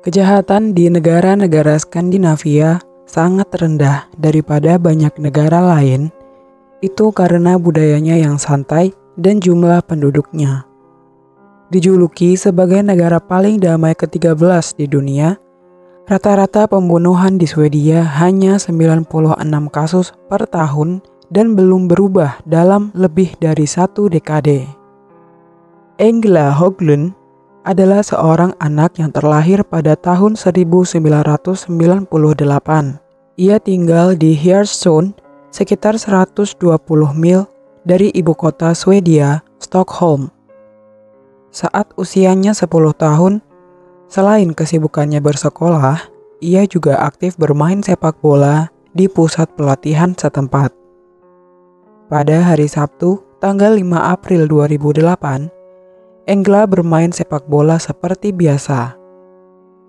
Kejahatan di negara-negara Skandinavia sangat rendah daripada banyak negara lain, itu karena budayanya yang santai dan jumlah penduduknya. Dijuluki sebagai negara paling damai ke-13 di dunia, rata-rata pembunuhan di Swedia hanya 96 kasus per tahun dan belum berubah dalam lebih dari 1 dekade. Engla Hoglund adalah seorang anak yang terlahir pada tahun 1998. Ia tinggal di Hirschsund, sekitar 120 mil dari ibu kota Swedia, Stockholm. Saat usianya 10 tahun, selain kesibukannya bersekolah, ia juga aktif bermain sepak bola di pusat pelatihan setempat. Pada hari Sabtu, tanggal 5 April 2008, Engla bermain sepak bola seperti biasa.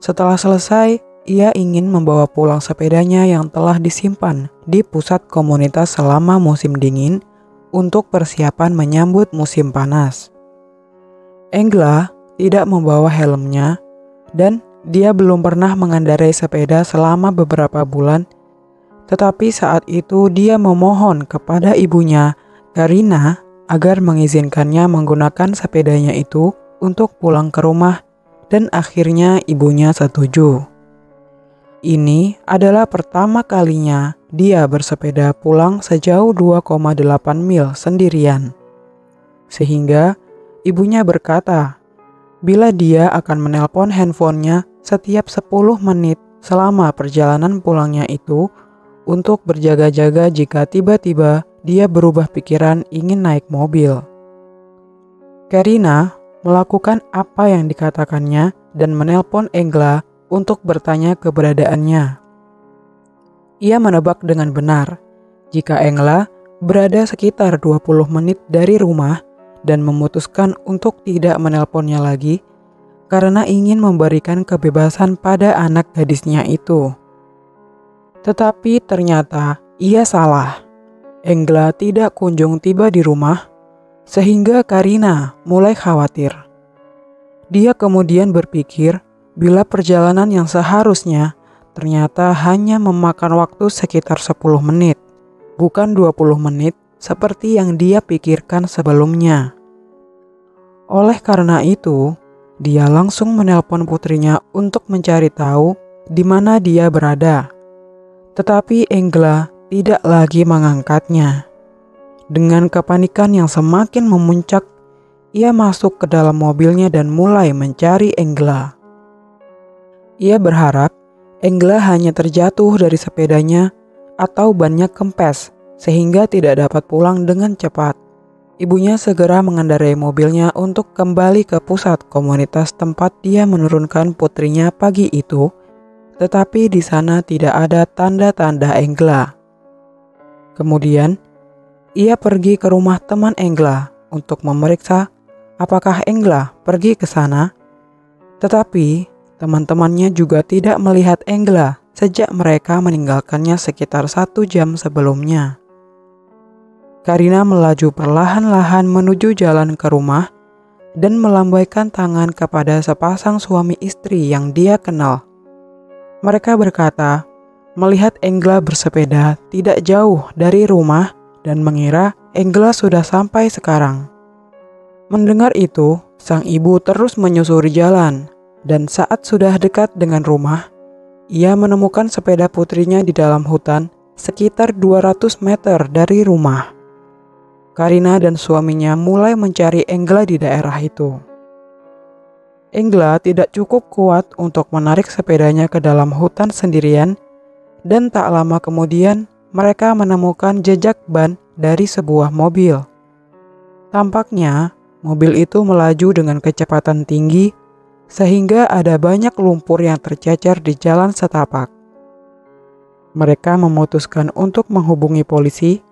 Setelah selesai, ia ingin membawa pulang sepedanya yang telah disimpan di pusat komunitas selama musim dingin untuk persiapan menyambut musim panas. Engla tidak membawa helmnya dan dia belum pernah mengendarai sepeda selama beberapa bulan, tetapi saat itu dia memohon kepada ibunya, Karina, agar mengizinkannya menggunakan sepedanya itu untuk pulang ke rumah, dan akhirnya ibunya setuju. Ini adalah pertama kalinya dia bersepeda pulang sejauh 2,8 mil sendirian. Sehingga ibunya berkata, bila dia akan menelpon handphonenya setiap 10 menit selama perjalanan pulangnya itu untuk berjaga-jaga jika tiba-tiba dia berubah pikiran ingin naik mobil. Karina melakukan apa yang dikatakannya dan menelpon Engla untuk bertanya keberadaannya. Ia menebak dengan benar jika Engla berada sekitar 20 menit dari rumah dan memutuskan untuk tidak menelponnya lagi karena ingin memberikan kebebasan pada anak gadisnya itu. Tetapi ternyata ia salah. Engla tidak kunjung tiba di rumah, sehingga Karina mulai khawatir. Dia kemudian berpikir bila perjalanan yang seharusnya ternyata hanya memakan waktu sekitar 10 menit, bukan 20 menit seperti yang dia pikirkan sebelumnya. Oleh karena itu, dia langsung menelpon putrinya untuk mencari tahu di mana dia berada. Tetapi Engla tidak lagi mengangkatnya. Dengan kepanikan yang semakin memuncak, ia masuk ke dalam mobilnya dan mulai mencari Engla. Ia berharap Engla hanya terjatuh dari sepedanya atau bannya kempes sehingga tidak dapat pulang dengan cepat. Ibunya segera mengendarai mobilnya untuk kembali ke pusat komunitas tempat dia menurunkan putrinya pagi itu, tetapi di sana tidak ada tanda-tanda Engla. Kemudian, ia pergi ke rumah teman Engla untuk memeriksa apakah Engla pergi ke sana. Tetapi, teman-temannya juga tidak melihat Engla sejak mereka meninggalkannya sekitar 1 jam sebelumnya. Karina melaju perlahan-lahan menuju jalan ke rumah dan melambaikan tangan kepada sepasang suami istri yang dia kenal. Mereka berkata, melihat Engla bersepeda tidak jauh dari rumah dan mengira Engla sudah sampai sekarang. Mendengar itu, sang ibu terus menyusuri jalan dan saat sudah dekat dengan rumah, ia menemukan sepeda putrinya di dalam hutan sekitar 200 meter dari rumah. Karina dan suaminya mulai mencari Engla di daerah itu. Engla tidak cukup kuat untuk menarik sepedanya ke dalam hutan sendirian, dan tak lama kemudian mereka menemukan jejak ban dari sebuah mobil. Tampaknya mobil itu melaju dengan kecepatan tinggi sehingga ada banyak lumpur yang tercecer di jalan setapak. Mereka memutuskan untuk menghubungi polisi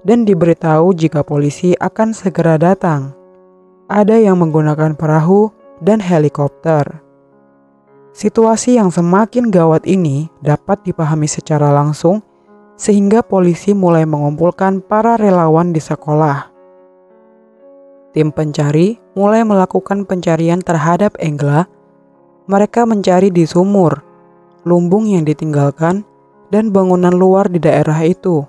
dan diberitahu jika polisi akan segera datang. Ada yang menggunakan perahu dan helikopter. Situasi yang semakin gawat ini dapat dipahami secara langsung sehingga polisi mulai mengumpulkan para relawan di sekolah. Tim pencari mulai melakukan pencarian terhadap Engla Mereka mencari di sumur, lumbung yang ditinggalkan, dan bangunan luar di daerah itu.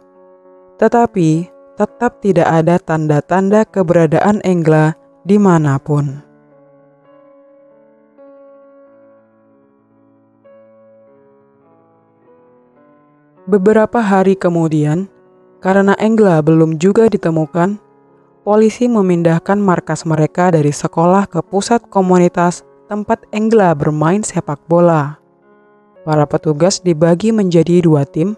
Tetapi tetap tidak ada tanda-tanda keberadaan Engla dimanapun. Beberapa hari kemudian, karena Engla belum juga ditemukan, polisi memindahkan markas mereka dari sekolah ke pusat komunitas tempat Engla bermain sepak bola. Para petugas dibagi menjadi 2 tim,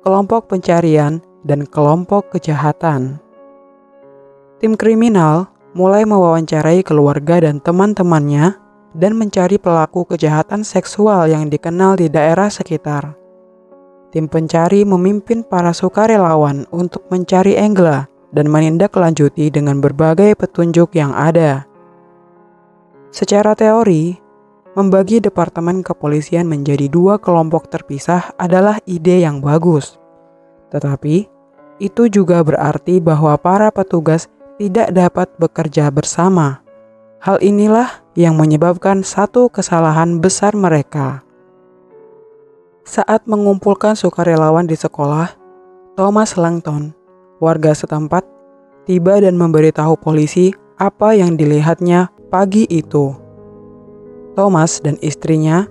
kelompok pencarian dan kelompok kejahatan. Tim kriminal mulai mewawancarai keluarga dan teman-temannya dan mencari pelaku kejahatan seksual yang dikenal di daerah sekitar. Tim pencari memimpin para sukarelawan untuk mencari Engla dan menindaklanjuti dengan berbagai petunjuk yang ada. Secara teori, membagi departemen kepolisian menjadi 2 kelompok terpisah adalah ide yang bagus. Tetapi, itu juga berarti bahwa para petugas tidak dapat bekerja bersama. Hal inilah yang menyebabkan satu kesalahan besar mereka. Saat mengumpulkan sukarelawan di sekolah, Thomas Langton, warga setempat, tiba dan memberitahu polisi apa yang dilihatnya pagi itu. Thomas dan istrinya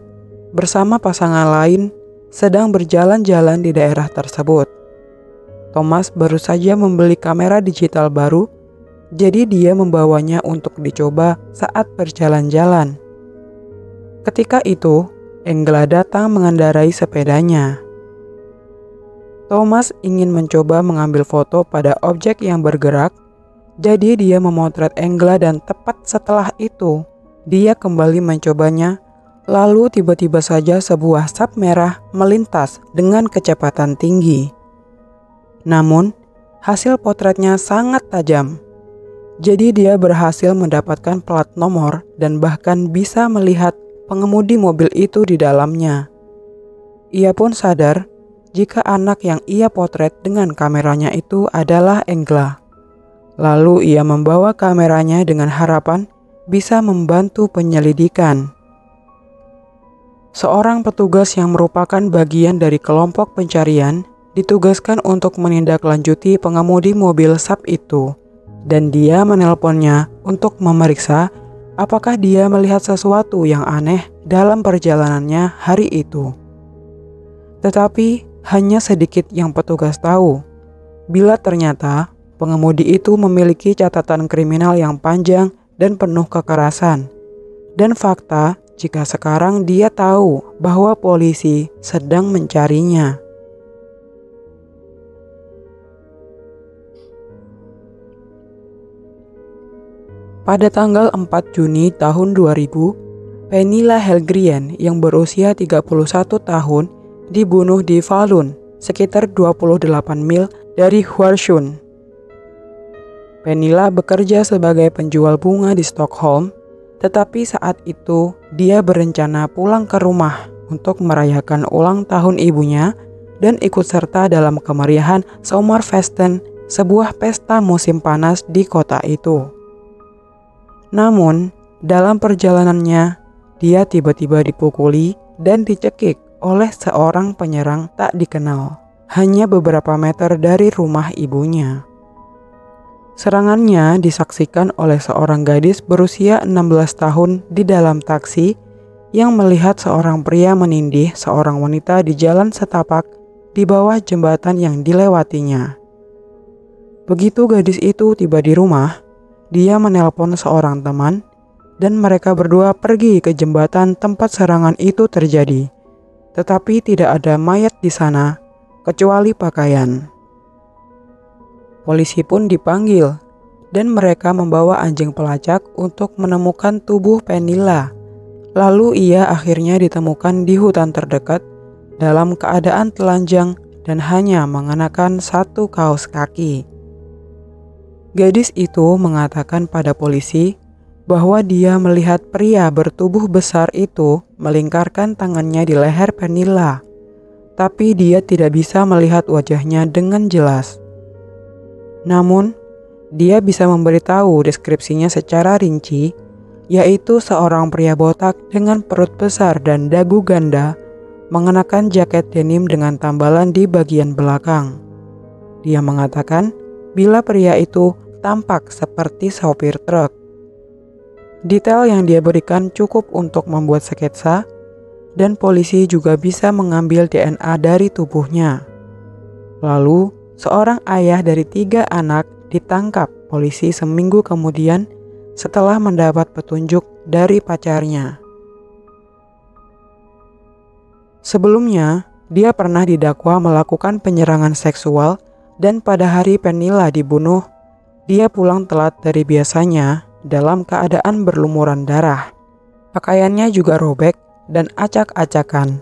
bersama pasangan lain sedang berjalan-jalan di daerah tersebut. Thomas baru saja membeli kamera digital baru, jadi dia membawanya untuk dicoba saat berjalan-jalan. Ketika itu, Engla datang mengendarai sepedanya. Thomas ingin mencoba mengambil foto pada objek yang bergerak, jadi dia memotret Engla dan tepat setelah itu, dia kembali mencobanya, lalu tiba-tiba saja sebuah sap merah melintas dengan kecepatan tinggi. Namun, hasil potretnya sangat tajam. Jadi dia berhasil mendapatkan plat nomor dan bahkan bisa melihat pengemudi mobil itu di dalamnya. Ia pun sadar jika anak yang ia potret dengan kameranya itu adalah Engla. Lalu ia membawa kameranya dengan harapan bisa membantu penyelidikan. Seorang petugas yang merupakan bagian dari kelompok pencarian ditugaskan untuk menindaklanjuti pengemudi mobil sap itu, dan dia menelponnya untuk memeriksa apakah dia melihat sesuatu yang aneh dalam perjalanannya hari itu. Tetapi hanya sedikit yang petugas tahu, bila ternyata pengemudi itu memiliki catatan kriminal yang panjang dan penuh kekerasan, dan fakta jika sekarang dia tahu bahwa polisi sedang mencarinya. Pada tanggal 4 Juni tahun 2000, Pernilla Hellgren yang berusia 31 tahun dibunuh di Falun, sekitar 28 mil dari Hwarsund. Pernilla bekerja sebagai penjual bunga di Stockholm, tetapi saat itu dia berencana pulang ke rumah untuk merayakan ulang tahun ibunya dan ikut serta dalam kemeriahan Sommerfesten, sebuah pesta musim panas di kota itu. Namun, dalam perjalanannya, dia tiba-tiba dipukuli dan dicekik oleh seorang penyerang tak dikenal, hanya beberapa meter dari rumah ibunya. Serangannya disaksikan oleh seorang gadis berusia 16 tahun di dalam taksi yang melihat seorang pria menindih seorang wanita di jalan setapak di bawah jembatan yang dilewatinya. Begitu gadis itu tiba di rumah, dia menelpon seorang teman dan mereka berdua pergi ke jembatan tempat serangan itu terjadi. Tetapi tidak ada mayat di sana kecuali pakaian. Polisi pun dipanggil dan mereka membawa anjing pelacak untuk menemukan tubuh Pernilla. Lalu ia akhirnya ditemukan di hutan terdekat dalam keadaan telanjang dan hanya mengenakan satu kaos kaki. Gadis itu mengatakan pada polisi bahwa dia melihat pria bertubuh besar itu melingkarkan tangannya di leher Pernilla, tapi dia tidak bisa melihat wajahnya dengan jelas. Namun, dia bisa memberitahu deskripsinya secara rinci, yaitu seorang pria botak dengan perut besar dan dagu ganda mengenakan jaket denim dengan tambalan di bagian belakang. Dia mengatakan bila pria itu tampak seperti sopir truk. Detail yang dia berikan cukup untuk membuat sketsa, dan polisi juga bisa mengambil DNA dari tubuhnya. Lalu, seorang ayah dari 3 anak ditangkap polisi seminggu kemudian setelah mendapat petunjuk dari pacarnya. Sebelumnya, dia pernah didakwa melakukan penyerangan seksual dan pada hari Pernilla dibunuh, dia pulang telat dari biasanya dalam keadaan berlumuran darah. Pakaiannya juga robek dan acak-acakan.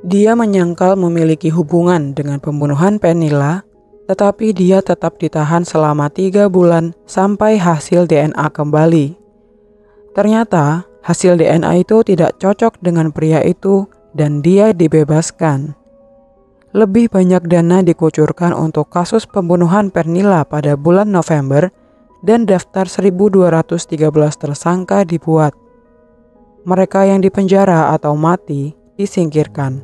Dia menyangkal memiliki hubungan dengan pembunuhan Pernilla, tetapi dia tetap ditahan selama 3 bulan sampai hasil DNA kembali. Ternyata hasil DNA itu tidak cocok dengan pria itu dan dia dibebaskan. Lebih banyak dana dikucurkan untuk kasus pembunuhan Pernilla pada bulan November dan daftar 1.213 tersangka dibuat. Mereka yang dipenjara atau mati disingkirkan,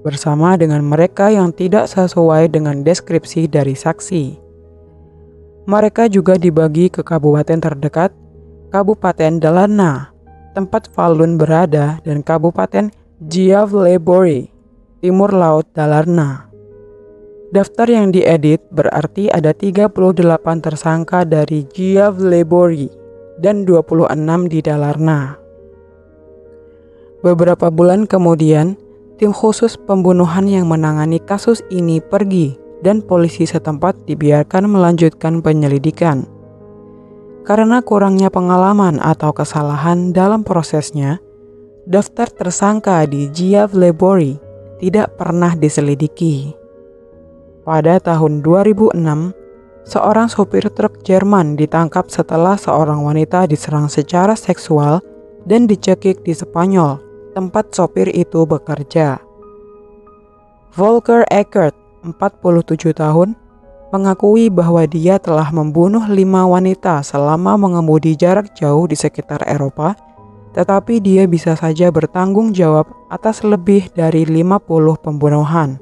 bersama dengan mereka yang tidak sesuai dengan deskripsi dari saksi. Mereka juga dibagi ke kabupaten terdekat, Kabupaten Dalarna, tempat Falun berada, dan Kabupaten Gävleborg, Timur Laut Dalarna. Daftar yang diedit berarti ada 38 tersangka dari Gävleborg dan 26 di Dalarna. Beberapa bulan kemudian, tim khusus pembunuhan yang menangani kasus ini pergi dan polisi setempat dibiarkan melanjutkan penyelidikan. Karena kurangnya pengalaman atau kesalahan dalam prosesnya, daftar tersangka di Gävleborg tidak pernah diselidiki. Pada tahun 2006, seorang sopir truk Jerman ditangkap setelah seorang wanita diserang secara seksual dan dicekik di Spanyol, tempat sopir itu bekerja. Volker Eckert, 47 tahun, mengakui bahwa dia telah membunuh 5 wanita selama mengemudi jarak jauh di sekitar Eropa, tetapi dia bisa saja bertanggung jawab atas lebih dari 50 pembunuhan.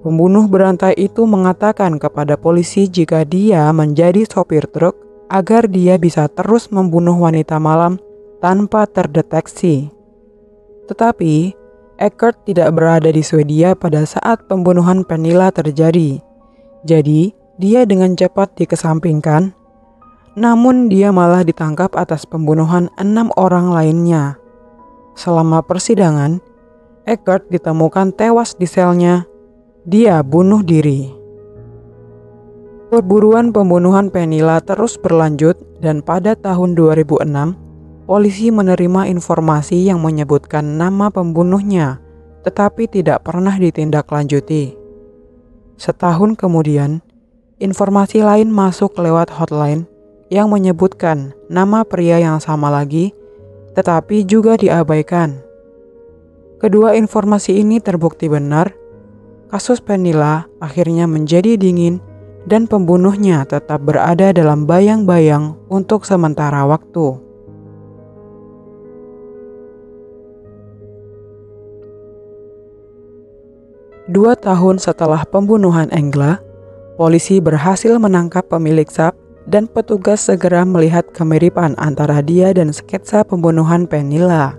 Pembunuh berantai itu mengatakan kepada polisi jika dia menjadi sopir truk agar dia bisa terus membunuh wanita malam tanpa terdeteksi. Tetapi, Eckert tidak berada di Swedia pada saat pembunuhan Pernilla terjadi. Jadi, dia dengan cepat dikesampingkan. Namun, dia malah ditangkap atas pembunuhan 6 orang lainnya. Selama persidangan, Eckert ditemukan tewas di selnya. Dia bunuh diri. Perburuan pembunuhan Pernilla terus berlanjut dan pada tahun 2006, polisi menerima informasi yang menyebutkan nama pembunuhnya, tetapi tidak pernah ditindaklanjuti. Setahun kemudian, informasi lain masuk lewat hotline yang menyebutkan nama pria yang sama lagi, tetapi juga diabaikan. Kedua informasi ini terbukti benar. Kasus Pernilla akhirnya menjadi dingin dan pembunuhnya tetap berada dalam bayang-bayang untuk sementara waktu. 2 tahun setelah pembunuhan Engla, polisi berhasil menangkap pemilik SAP dan petugas segera melihat kemiripan antara dia dan sketsa pembunuhan Pernilla.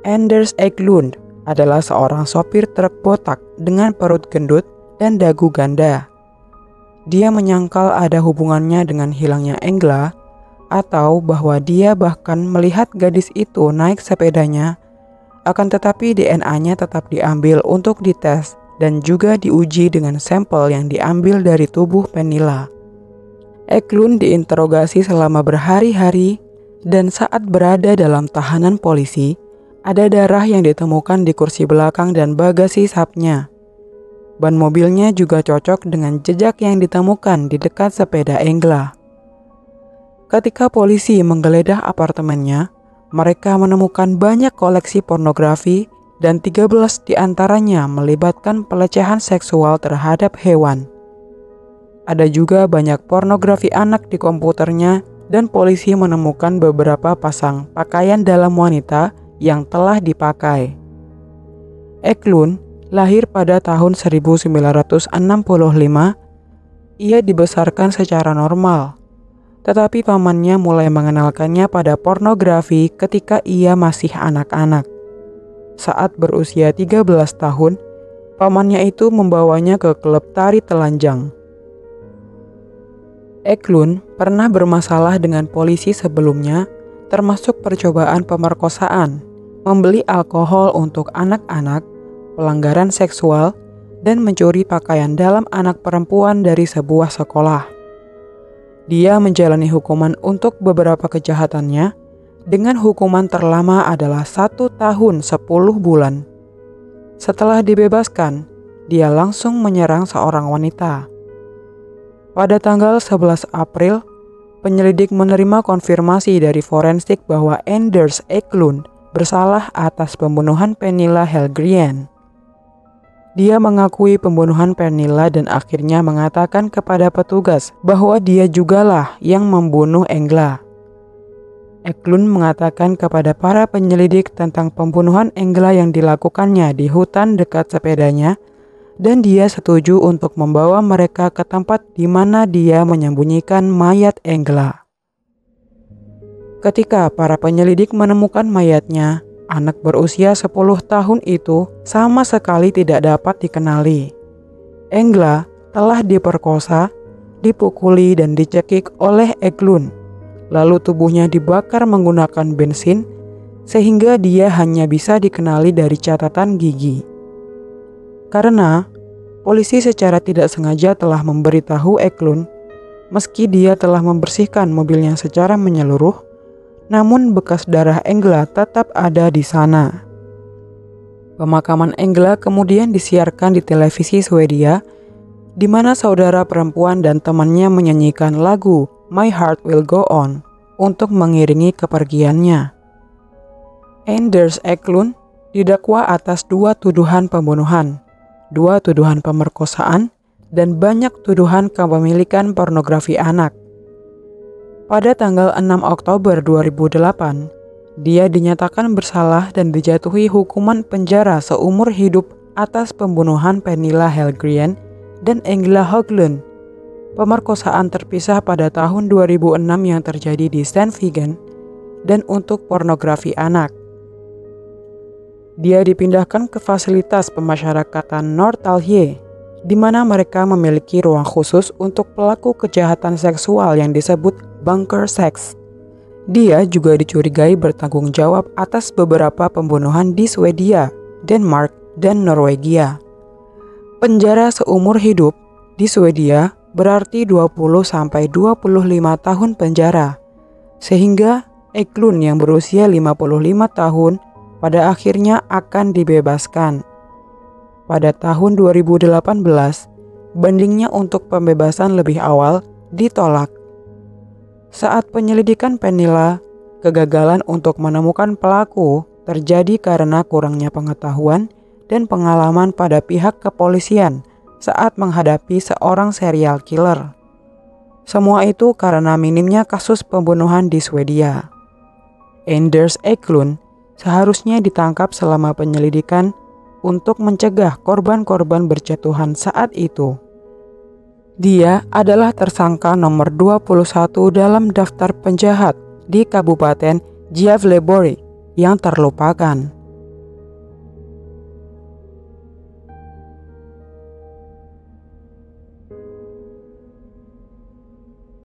Anders Eklund adalah seorang sopir truk botak dengan perut gendut dan dagu ganda. Dia menyangkal ada hubungannya dengan hilangnya Engla atau bahwa dia bahkan melihat gadis itu naik sepedanya. Akan tetapi DNA-nya tetap diambil untuk dites dan juga diuji dengan sampel yang diambil dari tubuh Pernilla. Eklund diinterogasi selama berhari-hari dan saat berada dalam tahanan polisi, ada darah yang ditemukan di kursi belakang dan bagasi SAP-nya. Ban mobilnya juga cocok dengan jejak yang ditemukan di dekat sepeda Engla. Ketika polisi menggeledah apartemennya, mereka menemukan banyak koleksi pornografi dan 13 diantaranya melibatkan pelecehan seksual terhadap hewan. Ada juga banyak pornografi anak di komputernya dan polisi menemukan beberapa pasang pakaian dalam wanita yang telah dipakai. Eklund lahir pada tahun 1965. Ia dibesarkan secara normal, tetapi pamannya mulai mengenalkannya pada pornografi ketika ia masih anak-anak. Saat berusia 13 tahun, pamannya itu membawanya ke klub tari telanjang. Eklund pernah bermasalah dengan polisi sebelumnya, termasuk percobaan pemerkosaan, membeli alkohol untuk anak-anak, pelanggaran seksual, dan mencuri pakaian dalam anak perempuan dari sebuah sekolah. Dia menjalani hukuman untuk beberapa kejahatannya, dengan hukuman terlama adalah 1 tahun 10 bulan. Setelah dibebaskan, dia langsung menyerang seorang wanita. Pada tanggal 11 April, penyelidik menerima konfirmasi dari forensik bahwa Anders Eklund bersalah atas pembunuhan Pernilla Hellgren. Dia mengakui pembunuhan Pernilla dan akhirnya mengatakan kepada petugas bahwa dia jugalah yang membunuh Engla. Eklund mengatakan kepada para penyelidik tentang pembunuhan Engla yang dilakukannya di hutan dekat sepedanya, dan dia setuju untuk membawa mereka ke tempat di mana dia menyembunyikan mayat Engla. Ketika para penyelidik menemukan mayatnya, anak berusia 10 tahun itu sama sekali tidak dapat dikenali. Engla telah diperkosa, dipukuli dan dicekik oleh Eklund. Lalu tubuhnya dibakar menggunakan bensin sehingga dia hanya bisa dikenali dari catatan gigi. Karena polisi secara tidak sengaja telah memberitahu Eklund, meski dia telah membersihkan mobilnya secara menyeluruh, namun bekas darah Engla tetap ada di sana. Pemakaman Engla kemudian disiarkan di televisi Swedia, di mana saudara perempuan dan temannya menyanyikan lagu My Heart Will Go On untuk mengiringi kepergiannya. Anders Eklund didakwa atas 2 tuduhan pembunuhan, 2 tuduhan pemerkosaan, dan banyak tuduhan kepemilikan pornografi anak. Pada tanggal 6 Oktober 2008, dia dinyatakan bersalah dan dijatuhi hukuman penjara seumur hidup atas pembunuhan Pernilla Hellgren dan Engla Höglund, pemerkosaan terpisah pada tahun 2006 yang terjadi di Sandviken, dan untuk pornografi anak. Dia dipindahkan ke fasilitas pemasyarakatan Norrtälje, di mana mereka memiliki ruang khusus untuk pelaku kejahatan seksual yang disebut bunker sex. Dia juga dicurigai bertanggung jawab atas beberapa pembunuhan di Swedia, Denmark, dan Norwegia. Penjara seumur hidup di Swedia berarti 20-25 tahun penjara, sehingga Eklund yang berusia 55 tahun pada akhirnya akan dibebaskan. Pada tahun 2018, bandingnya untuk pembebasan lebih awal ditolak. Saat penyelidikan Pernilla, kegagalan untuk menemukan pelaku terjadi karena kurangnya pengetahuan dan pengalaman pada pihak kepolisian saat menghadapi seorang serial killer. Semua itu karena minimnya kasus pembunuhan di Swedia. Anders Eklund seharusnya ditangkap selama penyelidikan untuk mencegah korban-korban berjatuhan saat itu. Dia adalah tersangka nomor 21 dalam daftar penjahat di Kabupaten Gävleborg yang terlupakan.